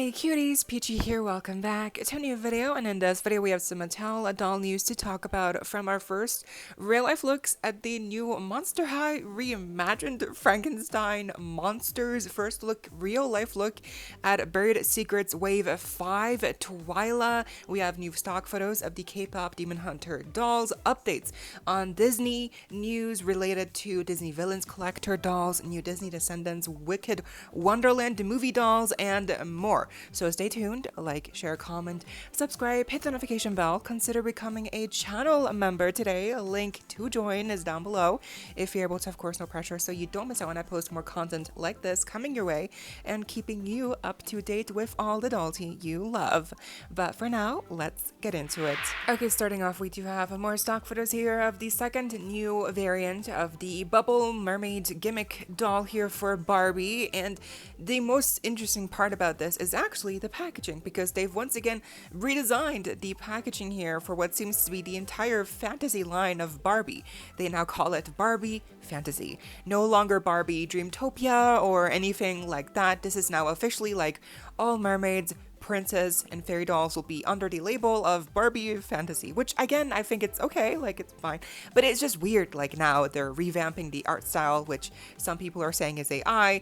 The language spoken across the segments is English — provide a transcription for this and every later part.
Hey cuties, PeachY here, welcome back to a new video, and in this video we have some Mattel doll news to talk about from our first real-life looks at the new Monster High reimagined Frankenstein monsters. First look, real-life look at Buried Secrets Wave 5 Twyla. We have new stock photos of the K-pop Demon Hunter dolls, updates on Disney news related to Disney Villains Collector dolls, new Disney Descendants, Wicked Wonderland movie dolls, and more. So stay tuned, like, share, comment, subscribe, hit the notification bell, consider becoming a channel member today. A link to join is down below if you're able to, of course, no pressure, so you don't miss out when I post more content like this coming your way and keeping you up to date with all the dolls you love. But for now, let's get into it. Okay, starting off, we do have more stock photos here of the second new variant of the Bubble Mermaid gimmick doll here for Barbie, and the most interesting part about this is actually the packaging, because they've once again redesigned the packaging here for what seems to be the entire fantasy line of Barbie. They now call it Barbie Fantasy. No longer Barbie Dreamtopia or anything like that. This is now officially like all mermaids, princess, and fairy dolls will be under the label of Barbie Fantasy, which again, I think it's okay, like it's fine, but it's just weird. Like now they're revamping the art style, which some people are saying is AI,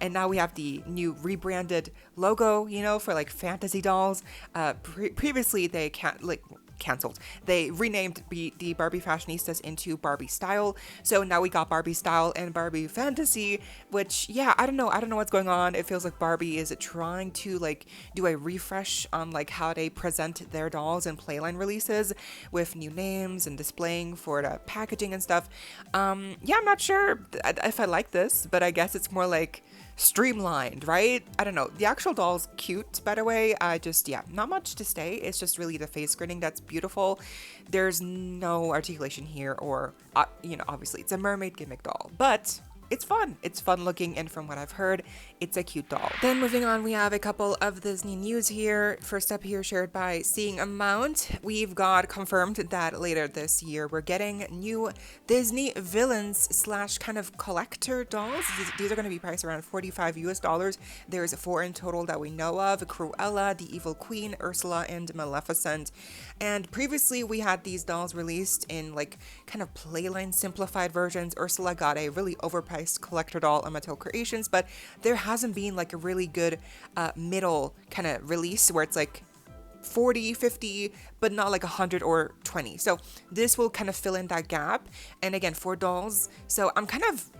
and now we have the new rebranded logo, you know, for like fantasy dolls. Previously they canceled. They renamed the Barbie Fashionistas into Barbie Style. So now we got Barbie Style and Barbie Fantasy, which, yeah, I don't know what's going on. It feels like Barbie is trying to like do a refresh on like how they present their dolls and playline releases with new names and displaying for the packaging and stuff. Yeah, I'm not sure if I like this, but I guess it's more like streamlined, right? I don't know. The actual doll's cute, by the way. Yeah, not much to say. It's just really the face grinning that's beautiful. There's no articulation here, or you know, obviously it's a mermaid gimmick doll, but it's fun. It's fun looking, and from what I've heard, it's a cute doll. Then moving on, we have a couple of Disney news here. First up here, shared by Seeing Amount. We've got confirmed that later this year we're getting new Disney villains / kind of collector dolls. These are going to be priced around $45 US. There's 4 in total that we know of: Cruella, the Evil Queen, Ursula, and Maleficent. And previously we had these dolls released in like kind of playline simplified versions. Ursula got a really overpriced collector doll on Mattel Creations, but there hasn't been like a really good middle kind of release where it's like 40, 50, but not like 100 or 20. So this will kind of fill in that gap. And again, 4 dolls. So I'm kind of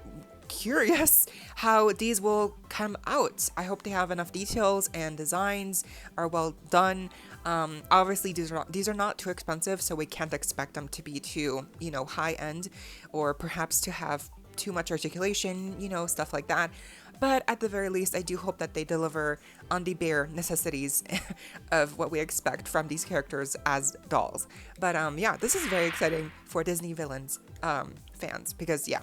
curious how these will come out. I hope they have enough details and designs are well done. Obviously these are not too expensive, so we can't expect them to be too, you know, high end, or perhaps to have too much articulation, you know, stuff like that. But at the very least, I do hope that they deliver on the bare necessities of what we expect from these characters as dolls. But yeah, this is very exciting for Disney Villains fans, because yeah,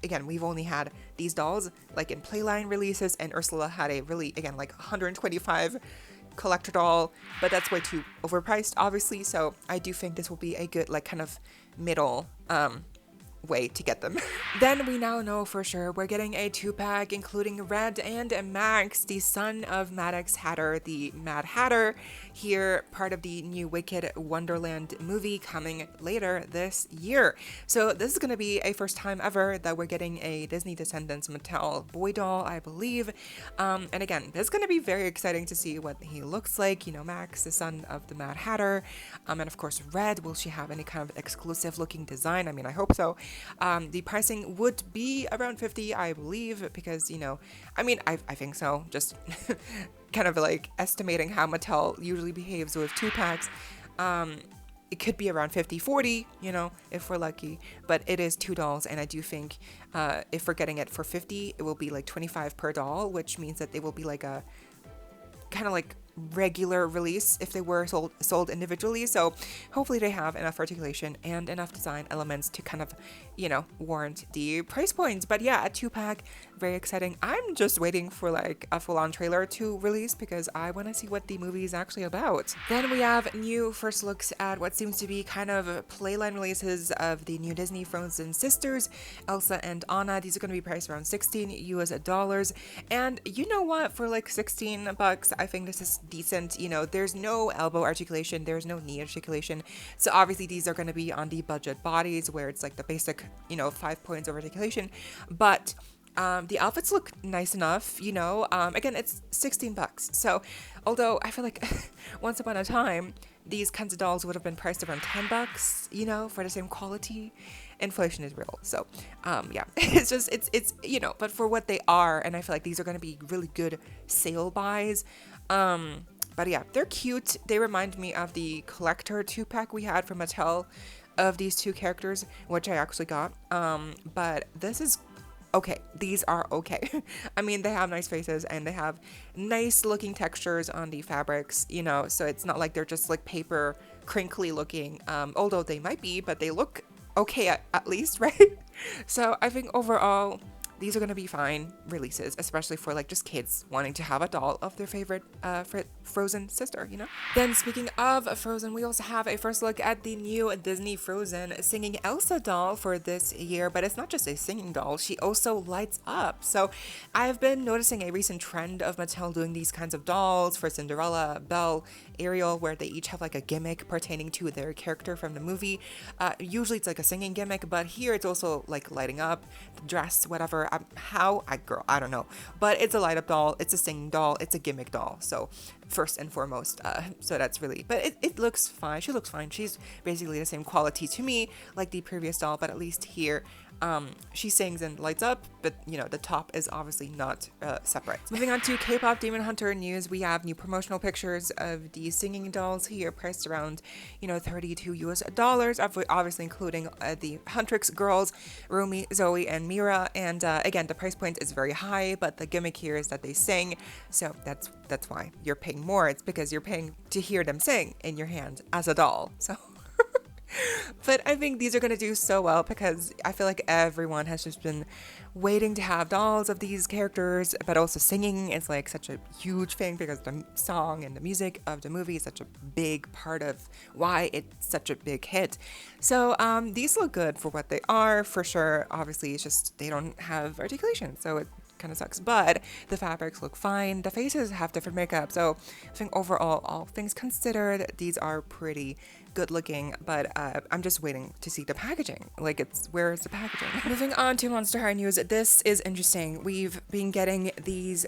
again, we've only had these dolls like in playline releases, and Ursula had a really, again, like 125 collector doll, but that's way too overpriced, obviously. So I do think this will be a good like kind of middle way to get them. Then we now know for sure we're getting a 2-pack including Red and Max, the son of Maddox Hatter, the Mad Hatter, here part of the new Wicked Wonderland movie coming later this year. So this is going to be a first time ever that we're getting a Disney Descendants Mattel boy doll, I believe. And again, this is going to be very exciting to see what he looks like. You know, Max, the son of the Mad Hatter, and of course Red. Will she have any kind of exclusive looking design? I mean, I hope so. The pricing would be around $50, I believe, because, you know, I mean, I think so, just kind of like estimating how Mattel usually behaves with 2-packs. It could be around 50, 40, you know, if we're lucky, but it is 2 dolls, and I do think if we're getting it for 50, it will be like 25 per doll, which means that it will be like a kind of like regular release if they were sold individually. So hopefully they have enough articulation and enough design elements to kind of, warrant the price points. But yeah, a 2-pack, very exciting. I'm just waiting for like a full-on trailer to release because I want to see what the movie is actually about. Then we have new first looks at what seems to be kind of playline releases of the new Disney Frozen sisters, Elsa and Anna. These are going to be priced around $16 US. And you know what? For like $16, I think this is decent. There's no elbow articulation, there's no knee articulation. So obviously these are going to be on the budget bodies where it's like the basic, 5 points of articulation. But the outfits look nice enough, again, it's $16. So although I feel like once upon a time, these kinds of dolls would have been priced around $10, for the same quality. Inflation is real. So, yeah, it's but for what they are, and I feel like these are going to be really good sale buys. But yeah, they're cute. They remind me of the collector 2-pack we had from Mattel of these two characters, which I actually got. But this is okay. These are okay. I mean, they have nice faces and they have nice looking textures on the fabrics, so it's not like they're just like paper crinkly looking, although they might be, but they look okay at least, right? So I think overall these are going to be fine releases, especially for like just kids wanting to have a doll of their favorite Frozen sister, Then speaking of Frozen, we also have a first look at the new Disney Frozen singing Elsa doll for this year, but it's not just a singing doll, she also lights up. So I've been noticing a recent trend of Mattel doing these kinds of dolls for Cinderella, Belle, Ariel, where they each have like a gimmick pertaining to their character from the movie. Usually it's like a singing gimmick, but here it's also like lighting up, the dress, whatever. I don't know, but it's a light up doll, it's a singing doll, it's a gimmick doll. So first and foremost, so that's really, but it looks fine. She looks fine. She's basically the same quality to me like the previous doll, but at least here she sings and lights up, but the top is obviously not separate. Moving on to K-pop Demon Hunter news, we have new promotional pictures of the singing dolls here, priced around $32 US, obviously including the Huntrix girls, Rumi, Zoe, and Mira. And again, the price point is very high, but the gimmick here is that they sing, so that's why you're paying more. It's because you're paying to hear them sing in your hand as a doll. So but I think these are going to do so well because I feel like everyone has just been waiting to have dolls of these characters, but also singing is like such a huge thing because the song and the music of the movie is such a big part of why it's such a big hit. So these look good for what they are, for sure. Obviously, it's just they don't have articulation, so it kind of sucks, but the fabrics look fine. The faces have different makeup, so I think overall, all things considered, these are pretty good looking, but I'm just waiting to see the packaging. Like, where is the packaging? Moving on to Monster High news, this is interesting. We've been getting these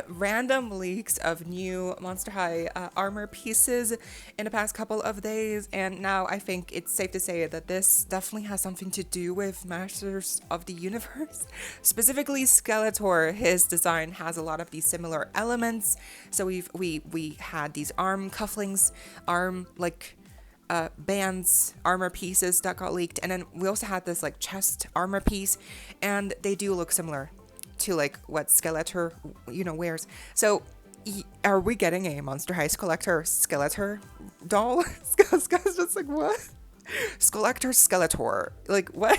random leaks of new Monster High armor pieces in the past couple of days, and now I think it's safe to say that this definitely has something to do with Masters of the Universe, specifically Skeletor. His design has a lot of these similar elements. So we had these arm cufflinks, bands, armor pieces that got leaked, and then we also had this like chest armor piece, and they do look similar to like what Skeletor wears. So are we getting a Monster High collector Skeletor doll? Scott's just like, what? Skeletor, like what?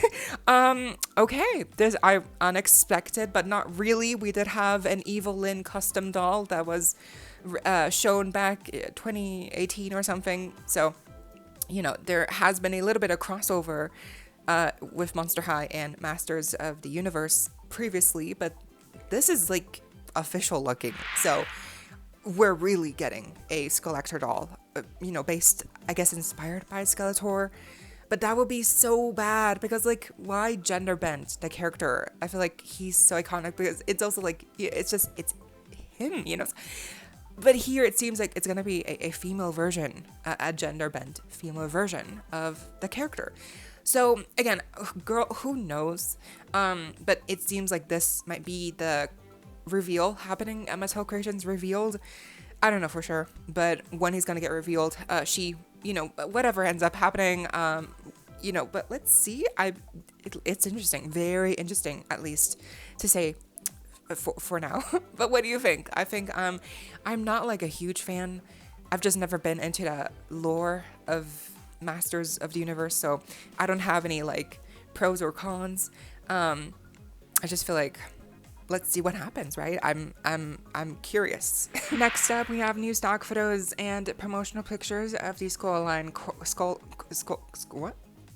Okay, this I unexpected, but not really. We did have an Evil Lyn custom doll that was shown back 2018 or something, so there has been a little bit of crossover with Monster High and Masters of the Universe previously, but this is like official looking. So we're really getting a Skeletor doll, based, I guess, inspired by Skeletor. But that would be so bad because, like, why gender bend the character? I feel like he's so iconic because it's also like, it's him, But here it seems like it's going to be a female version, a gender bent female version of the character. So again, girl, who knows? But it seems like this might be the reveal happening. Mattel Creations revealed. I don't know for sure, but when he's going to get revealed, she, whatever ends up happening, but let's see. It's interesting, very interesting, at least to say for now. But what do you think? I think I'm not like a huge fan. I've just never been into the lore of Masters of the Universe, so I don't have any like pros or cons. I just feel like let's see what happens, right? I'm curious. Next up, we have new stock photos and promotional pictures of the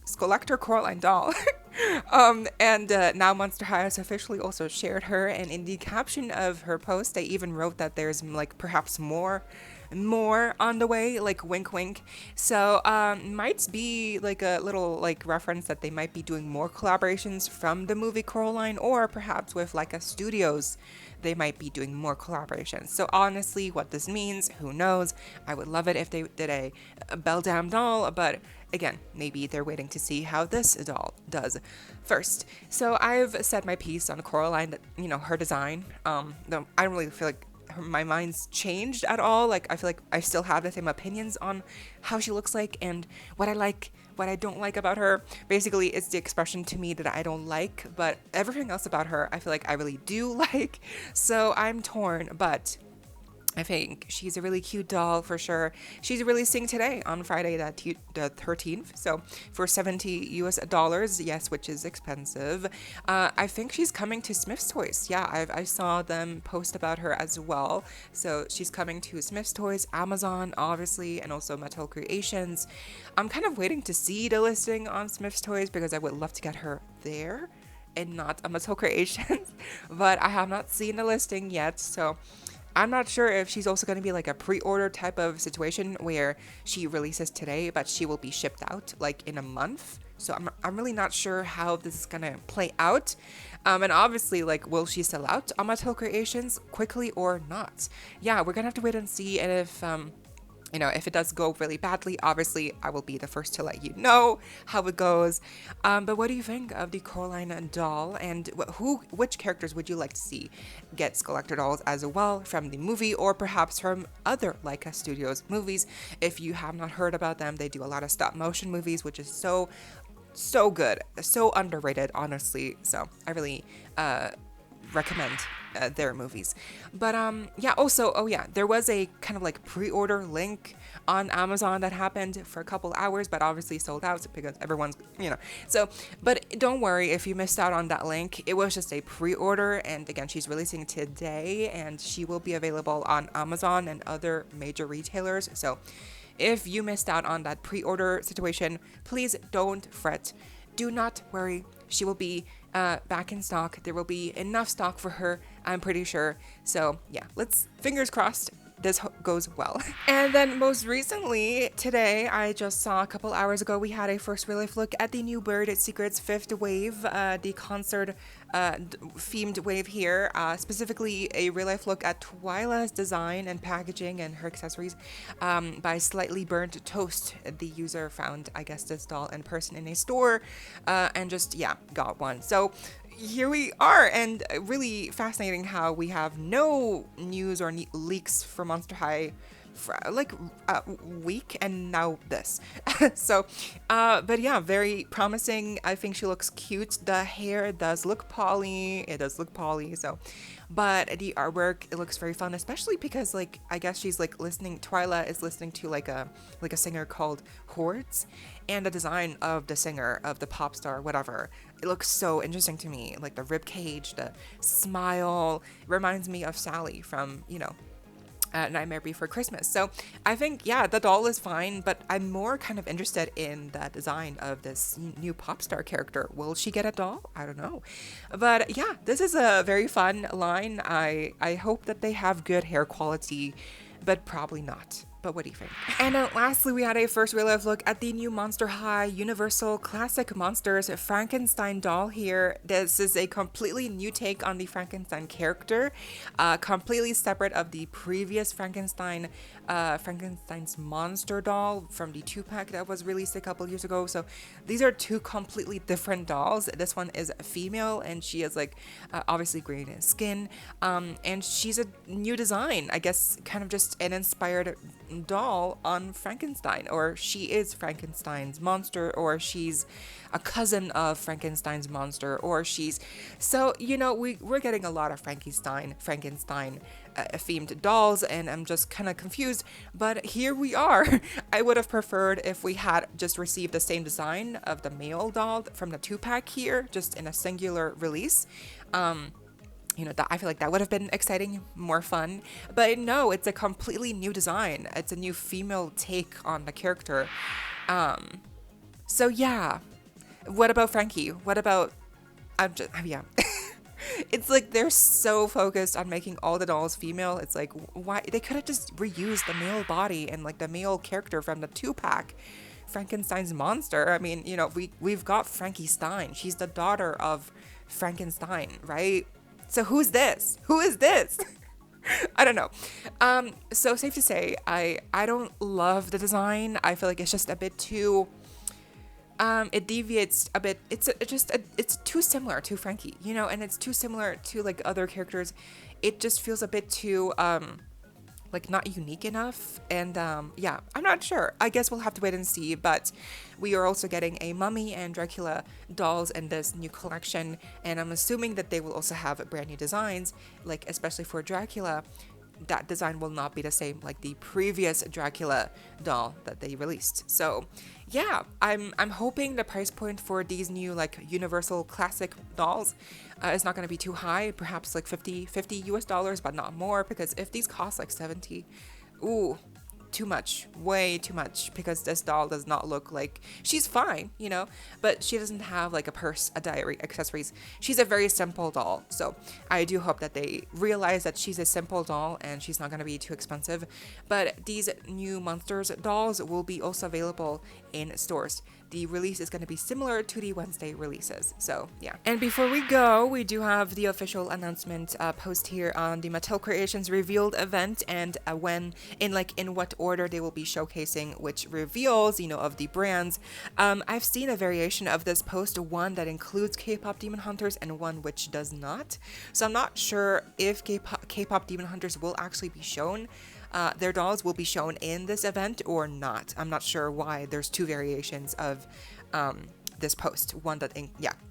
Sculptor Coraline doll. And now Monster High has officially also shared her, and in the caption of her post, they even wrote that there's like perhaps more on the way, like wink wink. So might be like a little like reference that they might be doing more collaborations from the movie Coraline, or perhaps with like a studios they might be doing more collaborations. So honestly, what this means, who knows? I would love it if they did a Beldam doll, but again, maybe they're waiting to see how this doll does first. So I've said my piece on Coraline, that, you know, her design. I don't really feel like my mind's changed at all. Like, I feel like I still have the same opinions on how she looks like and what I like, what I don't like about her. Basically, it's the expression to me that I don't like, but everything else about her, I feel like I really do like. So I'm torn, but I think she's a really cute doll for sure. She's releasing today on Friday, the 13th. So for $70 US, yes, which is expensive. I think she's coming to Smith's Toys. Yeah, I saw them post about her as well. So she's coming to Smith's Toys, Amazon, obviously, and also Mattel Creations. I'm kind of waiting to see the listing on Smith's Toys because I would love to get her there and not on Mattel Creations. But I have not seen the listing yet, so I'm not sure if she's also going to be like a pre-order type of situation where she releases today, but she will be shipped out like in a month. So I'm really not sure how this is going to play out. And obviously, like, will she sell out on Mattel Creations quickly or not? Yeah, we're going to have to wait and see. And if, you know, if it does go really badly, obviously I will be the first to let you know how it goes. But what do you think of the Coraline doll, and which characters would you like to see get Sculptor dolls as well from the movie, or perhaps from other Leica Studios movies? If you have not heard about them, they do a lot of stop motion movies, which is so good, so underrated, honestly. So I really recommend their movies. But yeah, also, oh yeah, there was a kind of like pre-order link on Amazon that happened for a couple hours, but obviously sold out because everyone's, you know. So, but don't worry if you missed out on that link. It was just a pre-order, and again, she's releasing today, and she will be available on Amazon and other major retailers. So if you missed out on that pre-order situation, please don't fret. Do not worry. She will be back in stock. There will be enough stock for her, I'm pretty sure. So yeah, let's fingers crossed this goes well. And then most recently today, I just saw a couple hours ago, we had a first real life look at the new Bird Secrets 5th wave, the concert themed wave here, specifically a real life look at Twyla's design and packaging and her accessories by Slightly Burnt Toast. The user found, I guess, this doll in person in a store and just, yeah, got one. So here we are, and really fascinating how we have no news or leaks for Monster High for like a week, and now this. So but yeah, very promising. I think she looks cute. The hair does look poly, so, but the artwork, it looks very fun, especially because, like, I guess she's like Twyla is listening to like a singer called Hordes, and the design of the singer, of the pop star, whatever, it looks so interesting to me. Like the rib cage, the smile, reminds me of Sally from, you know, Nightmare Before Christmas. So I think, yeah, the doll is fine, but I'm more kind of interested in the design of this new pop star character. Will she get a doll? I don't know. But yeah, this is a very fun line. I hope that they have good hair quality, but probably not. But what do you think? And lastly, we had a first real life look at the new Monster High Universal Classic Monsters Frankenstein doll here. This is a completely new take on the Frankenstein character, completely separate of the previous Frankenstein's monster doll from the 2-pack that was released a couple years ago. So these are two completely different dolls. This one is female, and she has like obviously green skin, and she's a new design, I guess, kind of just an inspired doll on Frankenstein, or she is Frankenstein's monster, or she's a cousin of Frankenstein's monster, or she's so we're getting a lot of Frankenstein themed dolls, and I'm just kind of confused, but here we are. I would have preferred if we had just received the same design of the male doll from the 2-pack here, just in a singular release. That I feel like that would have been exciting, more fun. But no, it's a completely new design. It's a new female take on the character. So yeah. What about Frankie? What about yeah. It's like they're so focused on making all the dolls female. It's like, why they could have just reused the male body and like the male character from the 2-pack. Frankenstein's monster. I mean, we've got Frankie Stein. She's the daughter of Frankenstein, right? So who's this? Who is this? I don't know. So safe to say, I don't love the design. I feel like it's just a bit too. It deviates a bit. It's too similar to Frankie, and it's too similar to like other characters. It just feels a bit too like not unique enough. And yeah, I'm not sure. I guess we'll have to wait and see. But we are also getting a Mummy and Dracula dolls in this new collection, and I'm assuming that they will also have brand new designs, like especially for Dracula. That design will not be the same like the previous Dracula doll that they released. So yeah, I'm hoping the price point for these new like Universal classic dolls is not going to be too high, perhaps like 50 US dollars, but not more, because if these cost like 70, ooh, too much, way too much, because this doll does not look like, she's fine, but she doesn't have like a purse, a diary, accessories. She's a very simple doll. So I do hope that they realize that she's a simple doll and she's not going to be too expensive. But these new Monsters dolls will be also available in stores. The release is going to be similar to the Wednesday releases. So yeah. And before we go, we do have the official announcement post here on the Mattel Creations Revealed event, and when in what order they will be showcasing which reveals, of the brands. I've seen a variation of this post, one that includes K-pop Demon Hunters and one which does not. So I'm not sure if K-pop Demon Hunters will actually be shown. Their dolls will be shown in this event or not. I'm not sure why there's two variations of this post. One that,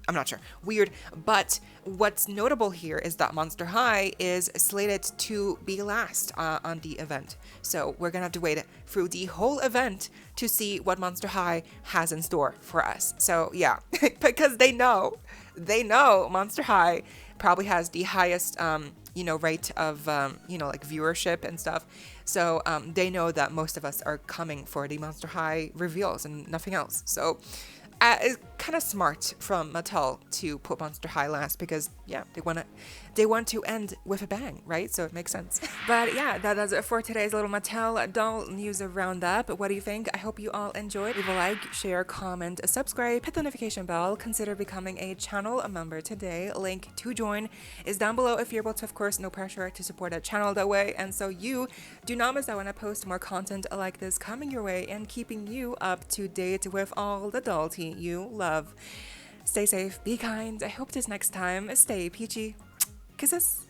I'm not sure. Weird. But what's notable here is that Monster High is slated to be last on the event. So we're going to have to wait through the whole event to see what Monster High has in store for us. So yeah, because they know Monster High probably has the highest rate of like viewership and stuff. So they know that most of us are coming for the Monster High reveals and nothing else. So it's kind of smart from Mattel to put Monster High last, because they want to end with a bang, right? So it makes sense. But yeah, that does it for today's little Mattel doll news roundup. What do you think? I hope you all enjoyed. Leave a like, share, comment, subscribe, hit the notification bell, consider becoming a channel member today. Link to join is down below if you're able to. Of course, no pressure to support a channel that way, and so you do not miss out when I post more content like this coming your way and keeping you up to date with all the doll tea you love. Stay safe, be kind. I hope this next time stay peachy. Kisses.